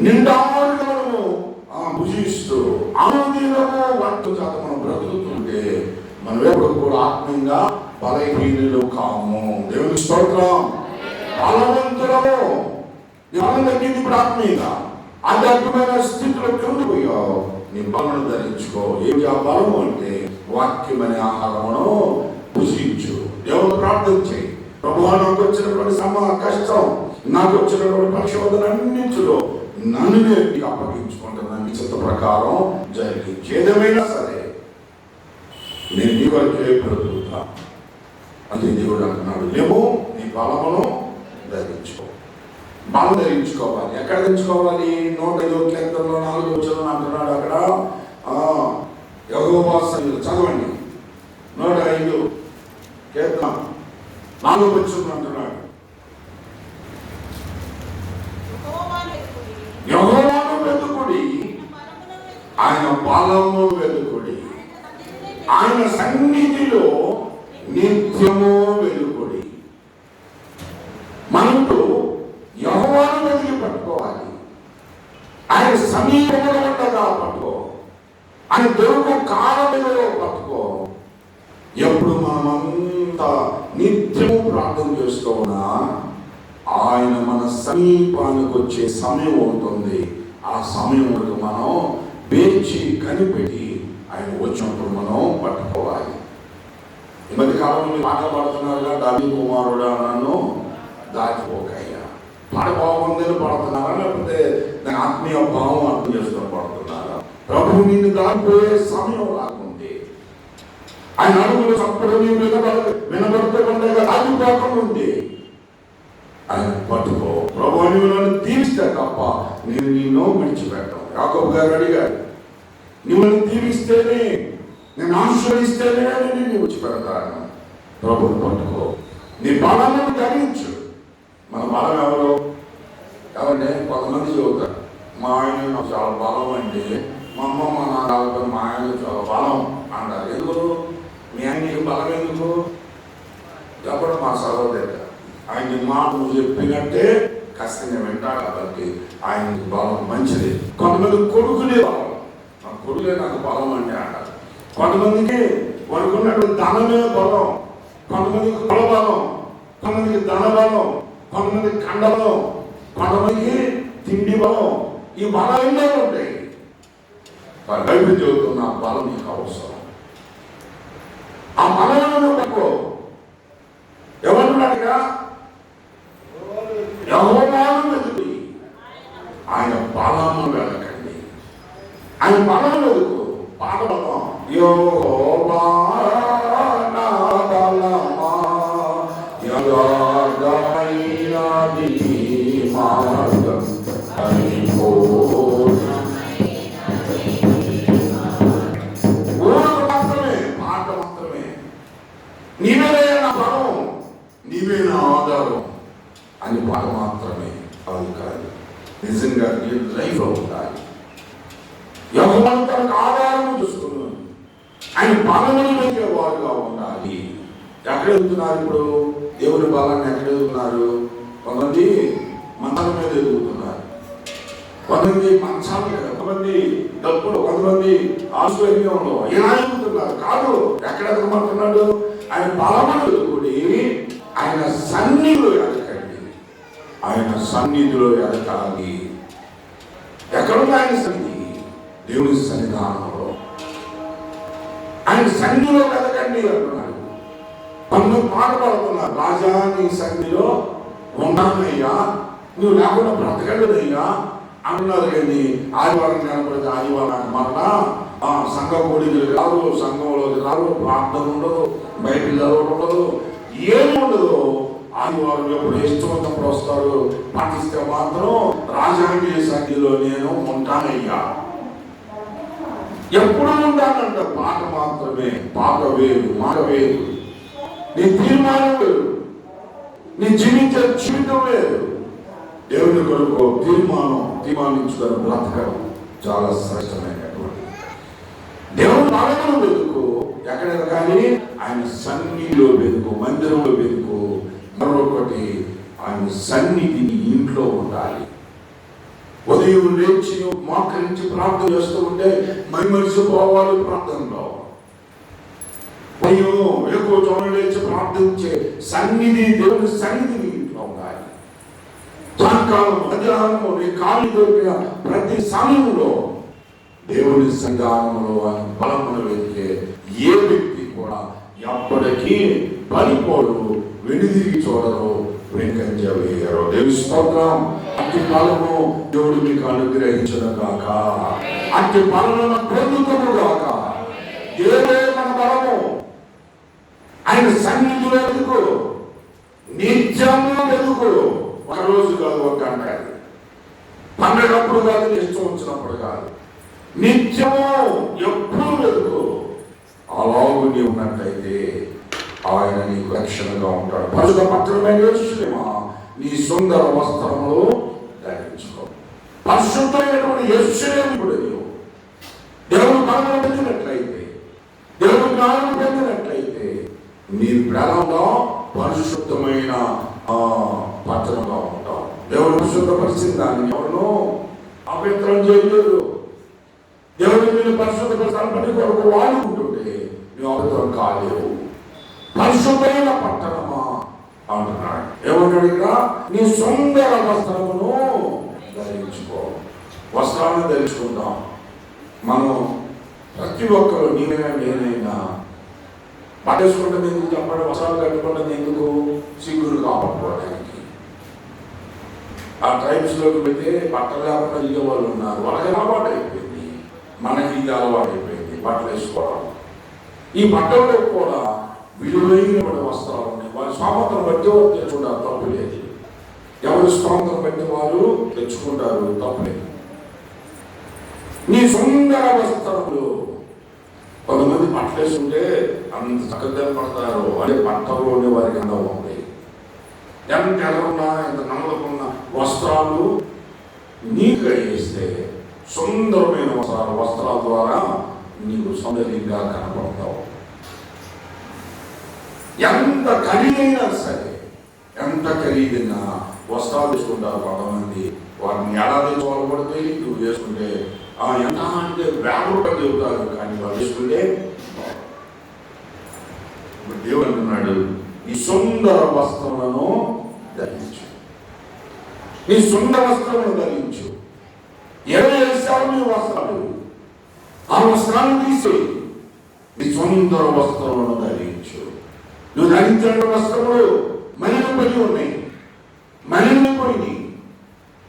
నిండారుగా మనము భుజిస్తూ ఆనందీనము వాక్యం చేత మనం బ్రతుకుతుంటే మనం ఎప్పుడు కూడా ఆత్మీయంగా బలహీనులు కాము. దేవుని స్తోత్రం. బలవంతులము తగ్గింది. ఇప్పుడు ఆత్మీయంగా ఆధ్యాత్మికమైన స్థితిలో కిందిపోయావు, నీ బలను ధరించుకో. ఏమి ఆ బలము అంటే వాక్యం అనే ఆహారమును భుజించు. దేవుడు ప్రార్థన చేయి. ప్రభువా, నాకు వచ్చినటువంటి కష్టం, నాకు వచ్చినటువంటి పరిశోధనన్నింటిలో నన్ను నేను నీకు అప్పగించుకుంటున్నాను. నీ చిత్త ప్రకారం జరిగించి ఏదేమైనా సరే నేను నీ వరకే బ్రతుకుతా. అది దేవుడు అంటున్నాడు, లేవు నీ బలమును ధరించుకో. బలం ధరించుకోవాలి. ఎక్కడ ధరించుకోవాలి? 105 కీర్తనలో 4వ వచనం అంటున్నాడు. అక్కడ యెహోవా సన్నిధిలో చదవండి. 105 కీర్తన 4వ వచనం అంటున్నాడు, యెహోవాను వెతుకుడి, ఆయన బలము వెతుకుడి, ఆయన సన్నిధిలో నిత్యము వెతుకుడి. మనకు యెహోవాను వెతికి పట్టుకోవాలి. ఆయన సమీపంలో ఉండగా పట్టుకో. ఆయన దొరుకు కాలంలో పట్టుకో. ఎప్పుడు మనమంతా నిత్యము ప్రార్థన చేస్తూ ఉన్నా ఆయన మన సమీపానికి వచ్చే సమయం ఉంటుంది. ఆ సమయం వరకు మనం వేచి కనిపెట్టి ఆయన వచ్చినప్పుడు మనం పట్టుకోవాలి. ఈ మధ్య కాలంలో పాట పాడుతున్నారుగా, దావీదు కుమారుడా నన్ను దాచిపోకయ్యా. పాట బాగుందని పాడుతున్నారా, లేకపోతే దాని ఆత్మీయ భావం అర్థం చేసుకొని పాడుతున్నారా? ప్రభు నిన్ను దాటిపోయే సమయం రాకుంది. ఆయన అడుగులు చప్పుడు వినబడుతుండగా దాటిపోకుండా ఆయన పట్టుకో. ప్రభు నువ్వు నన్ను దీవిస్తే తప్ప నేను నిన్ను విడిచిపెట్టాను. యాకోబు గారు అడిగారు, నువ్వు నన్ను దీవిస్తేనే, నేను ఆశీర్వదిస్తేనే నేను విడిచిపెడతాను. ప్రభుని పట్టుకో. నీ బలాన్ని ధరించు. మన బలం ఎవరు? ఎవరంటే కొంతమంది చెబుతారు, మా ఆయన నాకు చాలా బలం అంటే, మా అమ్మ మా నాన్న మా ఆయన చాలా బలం అంటారు. ఎందుకు? మీ ఆయనకి బలం ఎందుకు? చెప్పడం మా సహోదరు ఆయన మాట నువ్వు చెప్పినట్టే ఖచ్చితంగా వింటాడు కాబట్టి ఆయనకి బలం మంచిది. కొంతమంది కొడుకులే బలం, నా కొడుకులే నాకు బలం అంటే అంటారు. కొంతమందికి వారికి ఉన్నటువంటి ధనమే బలం, కొంతమందికి కుల బలం, కొంతమందికి ధన బలం, కొంతమందికి కండ బలం, కొంతమందికి తిండి బలం. ఈ బలం ఎన్నో ఉంటాయి. బైబిల్ చెబుతున్న బలం నీకు అవసరం. ఆ బలం పట్టుకో. ఎవరున్నాడుగా? యెహోవాను వెతుకుడి, ఆయన బలము వెతకండి. ఆయన బలం వెతుకు. పాట బలం, యెహోవా నా బలమా, యెహోవాయైన నీ మార్గం మాత్రమే, పాట మాత్రమే. నీవే నా బలం, నీవే నా ఆధారం అని పాట మాత్రమే కాదు. నిజంగా నీ లైఫ్లో ఉండాలి. యెహోవాను తనకు ఆధారం చూసుకున్నాను, ఆయన బలమును వెతికేవారుగా ఉండాలి. ఎక్కడ ఎదుగుతున్నారు ఇప్పుడు? దేవుని బలాన్ని ఎక్కడ ఎదుగుతున్నారు? కొంతమంది మంచాల మీద ఎదుగుతున్నారు, కొంతమంది మంచాల మీద, కొంతమంది డబ్బులు, కొంతమంది ఆశ్చర్యంలో ఇలా ఎదుగుతున్నారు. కాదు, ఎక్కడ ఎదగమంటున్నాడు? ఆయన బలమును ఎదుగుడి, ఆయన సన్నిధిలో ఎదగండి. ఆయన సన్నిధిలో ఎదగాలి. ఎక్కడుంది ఆయన సన్నిధి? దేవుని సన్నిధానంలో. ఆయన సన్నిధిలో ఎదగండి అంటున్నాడు. పన్ను పాట పడుతున్నారు, రాజా నీ సన్నిధిలో ఉన్నానయ్యా, నువ్వు లేకుండా బ్రతకలేదయ్యా అన్నారు. కానీ ఆదివారం కనపడితే ఆదివారం మరలా సంఘ కూడికలు రాదు, సంఘంలోకి రాదు, ప్రార్థన ఉండదు, బయటికి చదవడం ఉండదు, ఏమి ఉండదు. ఆదివారం ఎప్పుడు ఇష్టమైనప్పుడు వస్తారు. పాటిస్తే మాత్రం రాజాంగీయ సంఖ్యలో నేను ఉంటానయ్యా, ఎప్పుడు ఉంటానంట. పాట మాత్రమే, పాట వేరు, మాట వేరు, నీ తీర్మానం వేరు, నీ జీవించే జీవితం వేరు. దేవుని కొరకు తీర్మానించుకొని బ్రతకడం చాలా శ్రేష్టమైనటువంటి. దేవుని నామమును వెతుకు, ఎక్కడ కానీ ఆయన సన్నిధిలో వెతుకు, మందిరంలో వెతుకు. మరొకటి, ఆయన సన్నిధిని ఇంట్లో ఉండాలి. ఉదయం లేచి మోకరించి ప్రార్థన చేస్తూ ఉంటే మరిమరిచిపోవాలి ప్రార్థనలో. ఉదయం ఎక్కువ చోట లేచి ప్రార్థించే సన్నిధి, దేవుని సన్నిధిని ఇంట్లో ఉండాలి. సాయంకాలం, మధ్యాహ్నము నీ ఖాళీ దొరికిన ప్రతి సమయంలో దేవుని సంధానంలో బలమును వెతికే ఏ వ్యక్తి కూడా ఎప్పటికీ పడిపోడు, వెనుదిరిగి చూడరు, వెనుకంజ వేయరు. దేవుని స్తోత్రం. అట్టి బలము దేవుడు మీకు అనుగ్రహించను గాక, అట్టి బలమును పొందుతాము గాక. దేవుడే మన బలము. ఆయన సన్నిధిలో వెతుకు, నిత్యము వెతుకు. ఒక రోజు కాదు, ఒక గంట కాదు, పండగప్పుడు కాదు, ఇష్టం వచ్చినప్పుడు కాదు, నిత్యము ఎప్పుడు వెతుకు. అలాగూ నీవు ఉన్నట్లయితే ఆయన నీకు రక్షణగా ఉంటాడు. పరిశుద్ధ పట్టణమైన యేరుషలేమా, నీ సుందర వస్త్రములు ధరించుకో. పరిశుద్ధమైనటువంటి యేరుషలేముడు నీవు దేవుని బలము పొందినట్లయితే, దేవుని జ్ఞానం పొందినట్లయితే నీ ప్రాణంలో పరిశుద్ధమైన పట్టణంగా ఉంటాం. దేవుని పరిశుద్ధపరిచిన దాన్ని ఎవరు అపవిత్రం చేయలేదు. దేవుని మీరు పరిశుద్ధపరచాలని పని కొరకు వాడుకుంటుంటే నువ్వు అపవిత్రం కాలేవు. పరిశుద్ధమైన పట్టణమా అంటున్నాడు. ఏమన్నాడు ఇక్కడ? నీ సుందర వస్త్రమును ధరించుకో. వస్త్రాలను ధరించుకుందాం. మనం ప్రతి ఒక్కరు, నీవైనా నేనైనా పట్టేసుకుంటుంది ఎందుకు చెప్పండి? వస్త్రాలు కట్టుకుంటుంది ఎందుకు? సిగ్గులు కాపాడుకోవడానికి. ఆ ట్రైబ్స్లోకి వెళ్తే బట్టలు లేకుండా తిరిగే వాళ్ళు ఉన్నారు. వాళ్ళకి అలవాటు అయిపోయింది, మనకి ఇది అలవాటు అయిపోయింది బట్టలు వేసుకోవడం. ఈ బట్టల్లో కూడా విలువైన వస్త్రాలు ఉన్నాయి. వారి స్వాతంత్రం బట్టి వారు తెచ్చుకుంటారు, తప్పు లేదు. ఎవరి స్వాతంత్రం బట్టి వారు తెచ్చుకుంటారు, తప్పు లేదు. నీ సుందర వస్త్రములు. కొంతమంది బట్టలు వేసుకుంటే అంత చక్కగా పడతారు, అదే బట్టలోనే వారికి అందం ఉంది. ఎంత ఎలాగున్నా, ఎంత నమ్మకమున్న వస్త్రాలు నీకు వేస్తే సుందరమైన వస్త్రాల ద్వారా నీకు సౌందర్యంగా కనపడతావు. ఎంత ఖరీదైనా సరే, ఎంత ఖరీదైన వస్త్రాలు వేసుకుంటారు కొంతమంది. వాటిని ఎలా తెచ్చుకోవాలి కూడా తెలియదు. నువ్వు వేసుకుంటే ఎంత అంటే వ్యాపారం చెబుతారు, కానీ వాళ్ళు వేసుకుంటే దేవుడు అంటున్నాడు, ఈ సుందర వస్త్రములను ధరించు. నీ సుందర వస్త్రములను ధరించు. ఎవరు వేస్తావు నీ వస్త్రాలు? ఆ వస్త్రాలను తీసి నీ సుందర వస్త్రములను ధరించు. నువ్వు ధరించిన వస్త్రములు మలినపడి ఉన్నాయి, మలినపోయినాయి.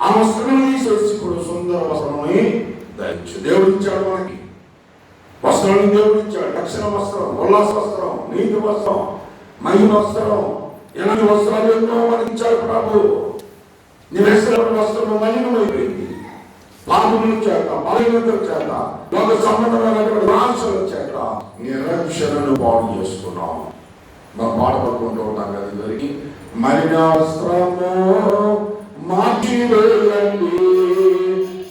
ఆ వస్త్రములు తీసేసి ఇప్పుడు సుందర వస్త్రముని ధరించు. దేవుడు ఇచ్చాడు మనకి వస్త్రాన్ని. దేవుడు ఇచ్చాడు. రక్షణ వస్త్రం, ఉల్లాస వస్త్రం, నీతి వస్త్రం, మహిమ వస్త్రం, ఎలాంటి వస్త్రాలు ఎన్నో మనకి ఇచ్చాడు ప్రభు. నీ వేసిన వస్త్రం మలినమైపోయింది. పాపముల చేత, బలహీనతల చేత, లోక సంబంధమైనటువంటి ఆశల చేత నిరక్షణను పాడు చేసుకున్నాం. మనం పాడపడుకుంటూ ఉంటాం కదా ఇద్దరికి. మలిన వస్త్రము మార్చి వేయండి,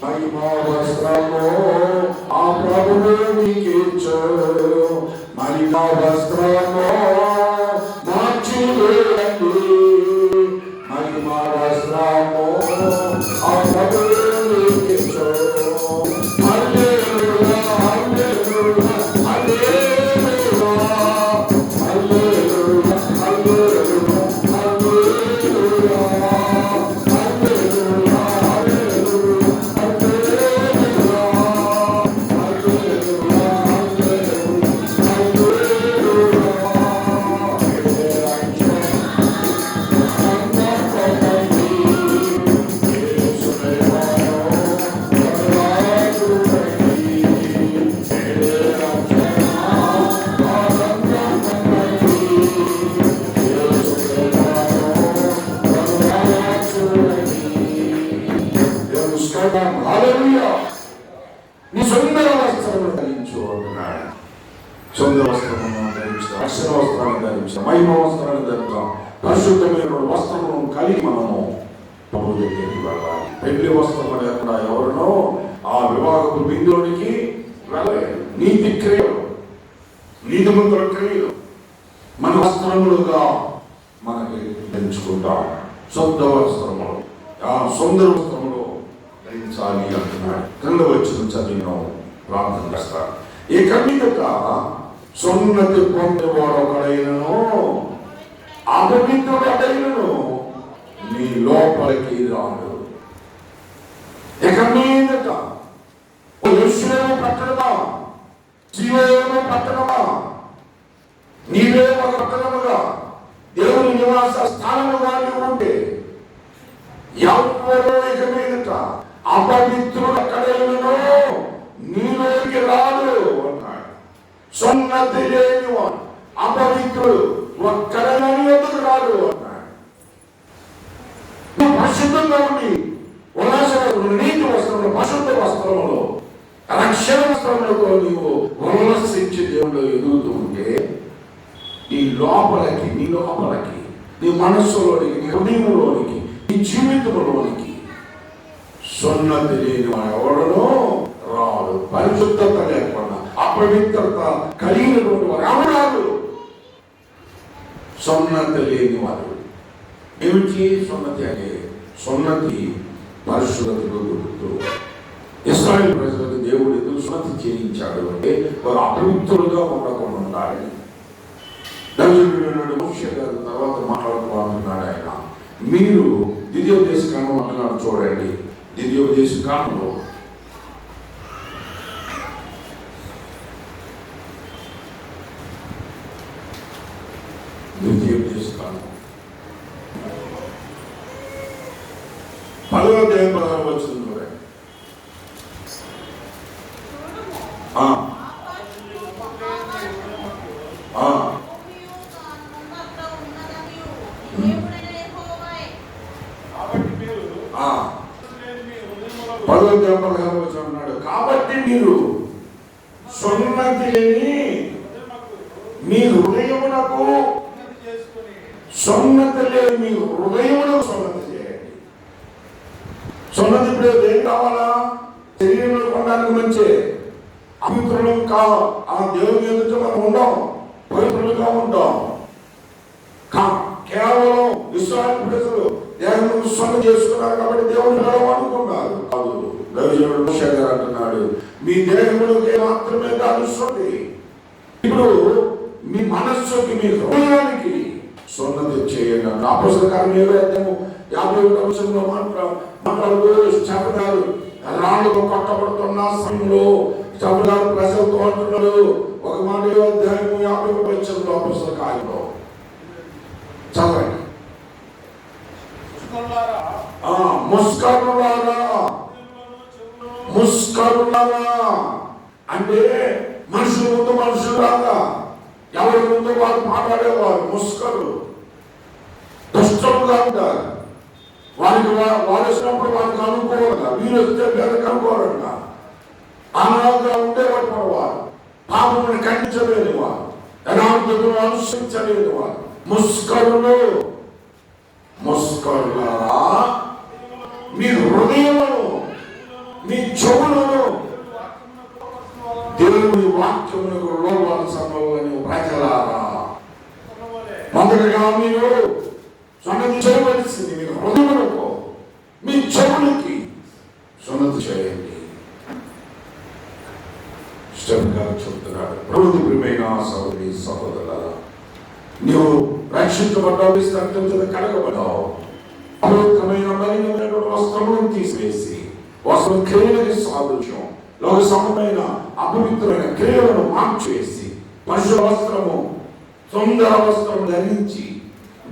మహిమ వస్త్రము ఆ ప్రభువు నీకిచ్చు. మలిన వస్త్రము మార్చి వేయండి, మహిమ వస్త్రము ఆ ప్రభువు నీకిచ్చు. హల్లెలూయా, హల్లెలూయా, హల్లెలూయా, హల్లెలూయా, హల్లెలూయా, హల్లెలూయా, హల్లెలూయా, హల్లెలూయా, హల్లెలూయా. ధరించు అంటున్నాడు. సుందర వస్త్రమును ధరించుతాం, రక్షణ వస్త్రాన్ని ధరించాం, మహిమ వస్త్రాన్ని ధరించాం, పరిశుద్ధమైన వస్త్రమును కలిగి మనము ప్రభు దగ్గరికి వెళ్ళాలి. పెళ్లి వస్త్రం లేకుండా ఎవరినో ఆ వివాహపు బిందులోనికి వెళ్ళలేదు. నీతి క్రియలు, నీతిమంతుల క్రియలు మన వస్త్రములుగా మనకి ధరించుకుంటాం. శుద్ధ వస్త్రములు, ఆ సుందర వస్త్రములు ధరించాలి అంటున్నాడు. క్రింద వచ్చిన చదివిన ప్రార్థన చేస్తారు. ఇక మీదట సున్నతి పొందేవాడు ఒకడైనను అపవిత్రుడైనను నీ లోపలికి రాడు. ఇక మీదట యెరూషలేము పట్టణమా, జీవము పట్టణమా, నీవే ఒక పట్టణముగా దేవుని నివాస స్థానముగా ఉంటే ఎవరో ఇక మీదట అపవిత్రుడు ఎక్కడైనను నీలోకి రాడు అన్నాడు. సున్నతి లేనివాడు అపవిత్రుడు ఒక్కడైనా ఎందుకు రాడు అన్నాడు. నువ్వు పరిశుద్ధంగా ఉండి నీతి వస్త్రములు, పరిశుద్ధ వస్త్రములు, రక్షణ వస్త్రములతో నీవు ఉల్లసించి దేవుడు ఎదుగుతూ ఉంటే నీ లోపలికి, నీ లోపలికి, నీ మనస్సులోనికి, నీ హృదయంలోనికి, నీ జీవితంలోనికి సున్నతి లేని వాడు ఎవడనో రాడు. పరిశుద్ధత లేకుండా అపవిత్రత కలిగినటువంటి వాడు ఎవరు రాడు. సున్నతి లేని వాడు ఏమిటి సున్నతి అంటే? సున్నతి పరిశుద్ధతకు గుర్తు. ఇశ్రాయేలు ప్రజలకు దేవుడు ఎందుకు సున్నతి చేయించాడు అంటే వారు అపవిత్రులుగా ఉండకుండా ఉండాలి. మోషే గారు తర్వాత మాట్లాడుతున్నాడు. ఆయన మీరు ద్వితీయోపదేశ కాండం అంటున్నాడు. చూడండి, ద్వితీయోపదేశ కాండంలో ద్వితీయోపదేశ కాండం 10వ అధ్యాయం వచ్చింది. చూడండి, అన్నాడు. కాబట్టి మీరు సున్నతి లేని మీ హృదయమునకు, సున్నతి లేని మీ హృదయమునకు సున్నతి చేయండి. సున్నతి ఇప్పుడు ఏం కావాలా? శరీరంలో కొనడానికి మంచి అపవిత్రులం ఆ దేవుని ఎదుట మనం ఉండం, పవిత్రులుగా ఉంటాం. కేవలం ఇశ్రాయేలు ప్రజలు దేవుని సొంతం చేసుకున్నారు కాబట్టి దేవుని అనుకున్నారు. కాదు, దైవజనుడు మోషే గారు అంటున్నాడు, మీ దేహములకి మాత్రమే కాదు సున్నతి. ఇప్పుడు మీ మనస్సుకి, మీ హృదయానికి సున్నతి చేయండి. అపోస్తలుల కార్యం 50వ మాట్లాడుతూ చెప్పారు. రాళ్ళతో కొట్టబడుతున్న సమయంలో చెప్పారు ప్రజలతో అంటున్నాడు. ఒక మాట 50వ అపోస్తలుల కార్యంలో చదవండి. ముస్కరులారా అంటే మనుషుల ముందు మనుషులాగా, ఎవరి ముందు వారు మాట్లాడేవారు ముస్కరు, దుష్టముగా ఉంటారు. వారికి వారు వచ్చినప్పుడు వారికి అనుకోవాలంట, వీరు వస్తే పేదకు అనుకోవాలంట. అనాథగా ఉండేవాడు వారు, పాపముని ఖండించలేని వారు, యథార్థతను అనుసరించలేని వారు ముస్కరులు. ముస్కరులారా మీ హృదయమును, మీ చెవులను దేవుని వాక్యములకు లోబడని ప్రజలారా, మొదటగా మీరు సున్నతి చేయవలసింది మీ హృదయములకు, మీ చెవులకి సున్నతి చేయండి. ఇష్టంగా చెప్తున్నాడు. ప్రభుత్వ ప్రియమైన సహోదరి సహోదరులారా, నీవు రక్షించబడ్డావు, కడగబడ్డావు. అపవిత్రమైన మలినమైనటువంటి వస్త్రములను తీసివేసి వస్త్రం క్రియలకి సాదృశ్యం, లోక సంబంధమైన అపవిత్రమైన క్రియలను మార్చివేసి పరిశుద్ధ వస్త్రము, సుందర వస్త్రం ధరించి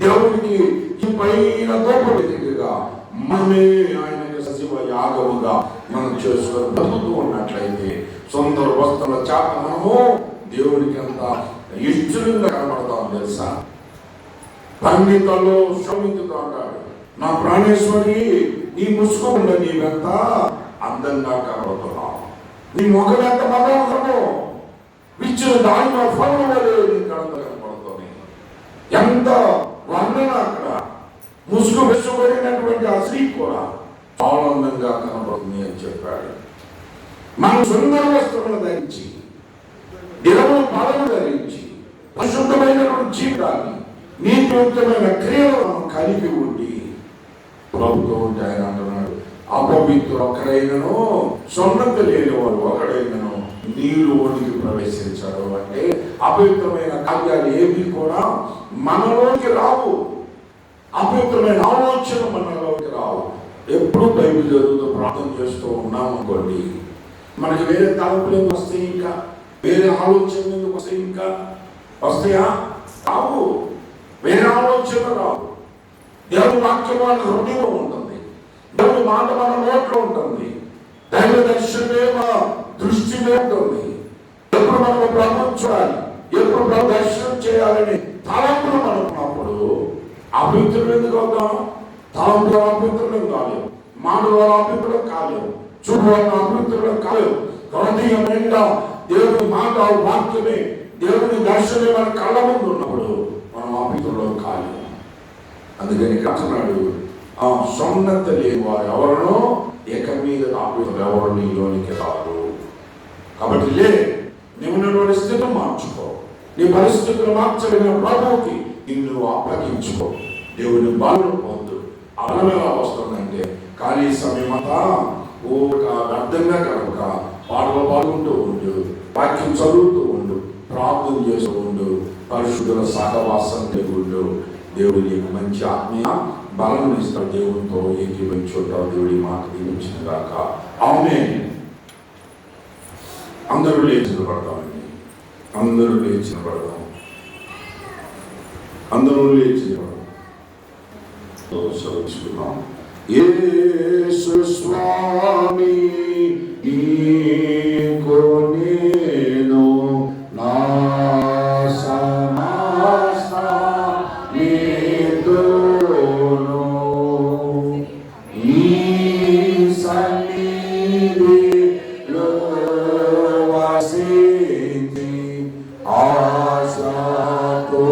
దేవునికి ఈ పైన తోపగా మనమే ఆయన సజీవ యాగముగా మనం చేసుకొని బతుకుతూ ఉన్నట్లయితే సుందర వస్త్రాల చేత మనము దేవునికి అంత ఇష్టంగా కనబడతాం. తెలుసా, పండితులు శ్రమించుతూ అంటాడు, నా ప్రాణేశ్వరి నీ ముసుకుండా నీవెంత అందంగా కనబడుతున్నావు, నీ ముఖం ఎంత మనోహరము, ఇచ్చిన దాని ఫలం వలె నీ కళ్ళ కనపడుతుంది. ఎంత వర్ణన అక్కడ ముసుగు వేసుకోబడినటువంటి ఆ స్త్రీ కూడా ఆనందంగా కనపడుతుంది అని చెప్పాడు. మనం సుందర వస్త్రములు ధరించి, దినములు పాలన ధరించి, పరిశుద్ధమైనటువంటి జీవితాన్ని, నీతివంతమైన క్రియలు మనం కలిగి ఉండి ప్రభుత్వం ఉంటే ఆయన అంటున్నాడు, అపవిత్రుడు ఒక్కడైనను సున్నతి లేని వాడు ఒకడైనను నీళ్లు ఒడికి ప్రవేశించాడు. అంటే అపవిత్రమైన కార్యాలు ఏవి కూడా మనలోకి రావు, అపవిత్రమైన ఆలోచన మనలోకి రావు. ఎప్పుడు బైబిల్ చదువుతూ ప్రార్థన చేస్తూ ఉన్నాం అనుకోండి, మనకి వేరే తలంపులు ఎందుకు వస్తాయి, ఇంకా వేరే ఆలోచనలు ఎందుకు వస్తాయి, ఇంకా వస్తాయా? రావు. వేరే ఆలోచన రావు. దేవుని వాక్యం మన హృదయంలో ఉంటుంది, దేవుని మాట మన నోట్లో ఉంటుంది, దైవ దర్శనమే మన దృష్టిలో ఉంటుంది. ఎప్పుడు మనం ప్రభుత్వం చూడాలి, ఎప్పుడు ప్రభు దర్శనం చేయాలని తలంపులు మనకున్నప్పుడు అభివృద్ధులు ఎందుకు అవుతాం? తలంపుల అభివృద్ధులు కాలేవు, మాటల అభివృద్ధులు కాలేవు, చూపు అభివృద్ధులు కాలేవు. హృదయం నిండా దేవుని మాట వాక్యమే, దేవుని దర్శనమే మన కళ్ళ ముందు ఉన్నప్పుడు మనం అభివృద్ధిలో కాలేవు. అందుకని అంటున్నాడు, ఆ సున్నత లేని వారు ఎవరినో ఇక మీద ఎవరు నీలోనికి రాదు. కాబట్టి నువ్వు స్థితిని మార్చుకో, నీ పరిస్థితులు మార్చగలిగిన ప్రభువుకి నిన్ను అప్పగించుకో, దేవుని బాలను పొందు. అలం ఎలా వస్తుందంటే ఖాళీ సమయం అంతా అర్థంగా కనుక పాటలు పాడుకుంటూ ఉండు, వాక్యం చదువుతూ ఉండు, ప్రార్థన చేస్తూ ఉండు, పరిశుద్ధుల సహవాసం ఉండు. దేవుడు నీకు మంచి ఆత్మీయ బలం ఇస్తాడు. దేవునితో ఏకీభవించుంటావు. దేవుడి మాట దీవించిన గాక. ఆమేన్. అందరూ లేచిన పడతామండి, అందరూ లేచిన పడదాం, అందరూ లేచిన పడదాం. చదువుకున్నాం. యేసు స్వామి నీకు నేను నా సమస్త నీతోను ఈ సన్నిధిలో వసించి ఆశతో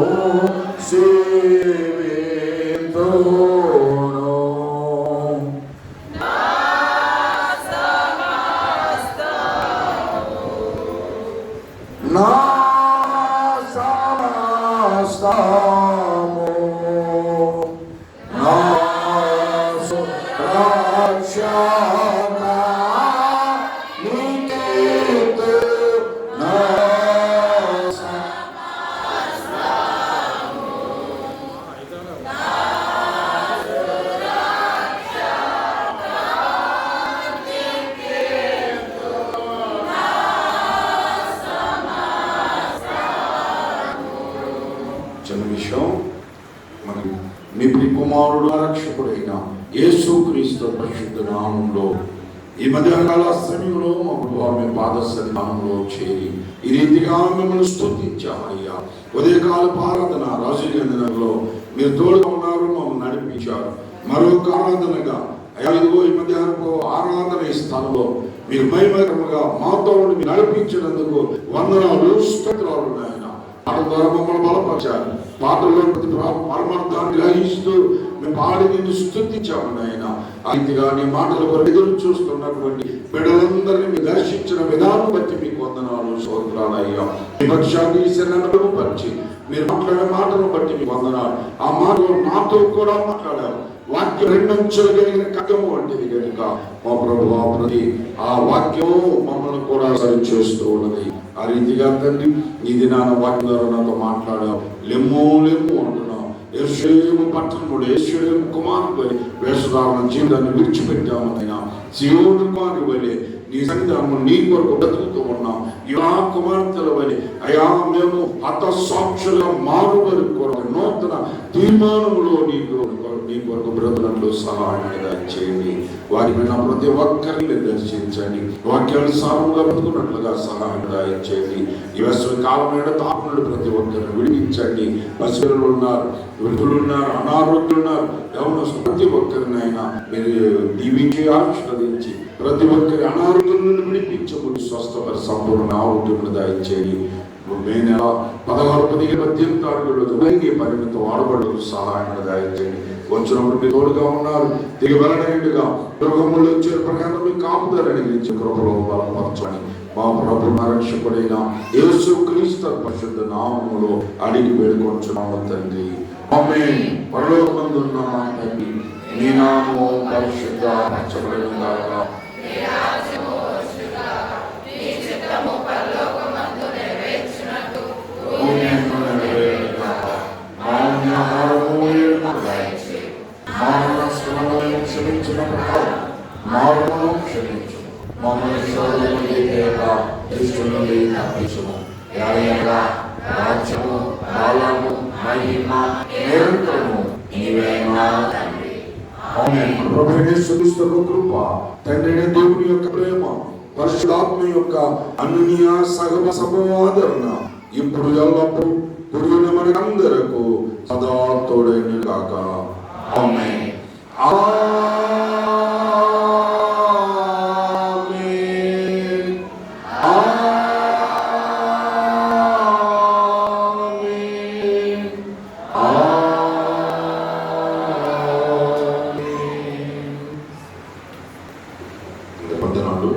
కుమారుడు రక్షకుడైన యేసుక్రీస్తు పరిశుద్ధ నామములో ఈ మధ్యకాల సమయంలో మా ప్రభువు పాద సన్నిధానంలో చేరి ఈ రీతిగా మిమ్మల్ని స్తుతించామయ్యా. ఉదయకాల ఆరాధన రాజకీయంలో మీరు తోడుగా ఉన్నారు, మమ్మల్ని నడిపించారు. మరొక ఆరాధనగా ఇదిగో ఈ మధ్యాహ్నపు ఆరాధన ఈ స్థలంలో మీరు మహిమకరంగా మాతో మీరు నడిపించినందుకు వందనాలు, స్తోత్రాలు నాయన. పాటల ద్వారా మమ్మల్ని బలపరిచారు. పాటల్లో ప్రతి పరమార్థాన్ని గ్రహిస్తూ మేము పాడి నిన్ను స్తుతించాము నాయన. రీతిగా నీ మాటల కొరకు ఎదురు చూస్తున్నటువంటి బిడ్డలందరినీ మీరు దర్శించిన విధానం బట్టి మీకు వందనాలు, స్తోత్రాలు అయ్యా. మీ పక్షాన్ని పరిచి మీరు మాట్లాడే మాటను బట్టి మీకు వందనాలు. ఆ మాటలు నాతో కూడా మాట్లాడారు. వాక్యం రెండంచులు కలిగిన ఖడ్గము వంటిది కనుక మా ప్రభువా ప్రతి ఆ వాక్యము మమ్మల్ని కూడా సరి చేస్తూ ఉన్నది. ఆ రీతిగా తండ్రి ఈ దినాన వాక్యం ద్వారా నాతో మాట్లాడావు. లెమ్ము లెమ్ము అంటున్నావు. యెరూషలేము పట్టణంలో యెరూషలేము కుమారుడు వేషధారణ జీవితాన్ని విడిచిపెట్టాము అయినా సీయోను కుమారుడు వలె నీ సన్నిధానము నీ కొరకు బ్రతుకుతూ ఉన్నాం. యువా కుమార్తెల వలె అయా మేము హతసాక్షులుగా మారుబడి కొరకు నూతన తీర్మానములో నీ కొరకు బ్రతుకున్నట్లు సహాయంగా చేయండి. వారి మీద ప్రతి ఒక్కరిని మీరు దర్శించండి. వాక్యానుసారంగా బ్రతుకున్నట్లుగా సహాయంగా చేయండి. ఈ వేసవి కాలం మీద తాపనులు ప్రతి ఒక్కరిని విడిపించండి. పసిపిల్లలు ఉన్నారు, వృద్ధులు ఉన్నారు, అనారోగ్యులు ఉన్నారు, యవనస్తులు ప్రతి ఒక్కరిని అయినా మీరు దీవించి ఆశీర్వదించి ప్రతి ఒక్కరి అనారోగ్యం నుండి విడిపించబడి స్వస్థపరి సంపూర్ణ ఆరోగ్యం దయచేయండి. మే నెల 16-17 తారీఖుల్లో పరిమిత వాడబడులకు సహాయంగా దయచేయండి. వచ్చినప్పుడు మీరు తోడుగా ఉన్నారు, తిరిగి వెళ్ళడేందుగా దుర్గములు వచ్చే ప్రకారం మీ కాపుదలని గురించి కృపలో బలపరచని మా ప్రభు రక్షకుడైన యేసు క్రీస్తు పరిశుద్ధ నామములో అడిగి వేడుకొంచున్నాము తండ్రి. ఆమేన్. పరలోకమందున్న మా తండ్రి, నీ నామము పరిశుద్ధపరచబడును గాక. కృప, తండ్రి దేవుని యొక్క ప్రేమ, పరిశుద్ధాత్మ యొక్క అన్యోన్య సహవాసమాదరణ ఇప్పుడు ఎల్లప్పుడూ కూడిన మనకందరకు సదా తోడైన గాక. ఆమేన్. వందనాలు.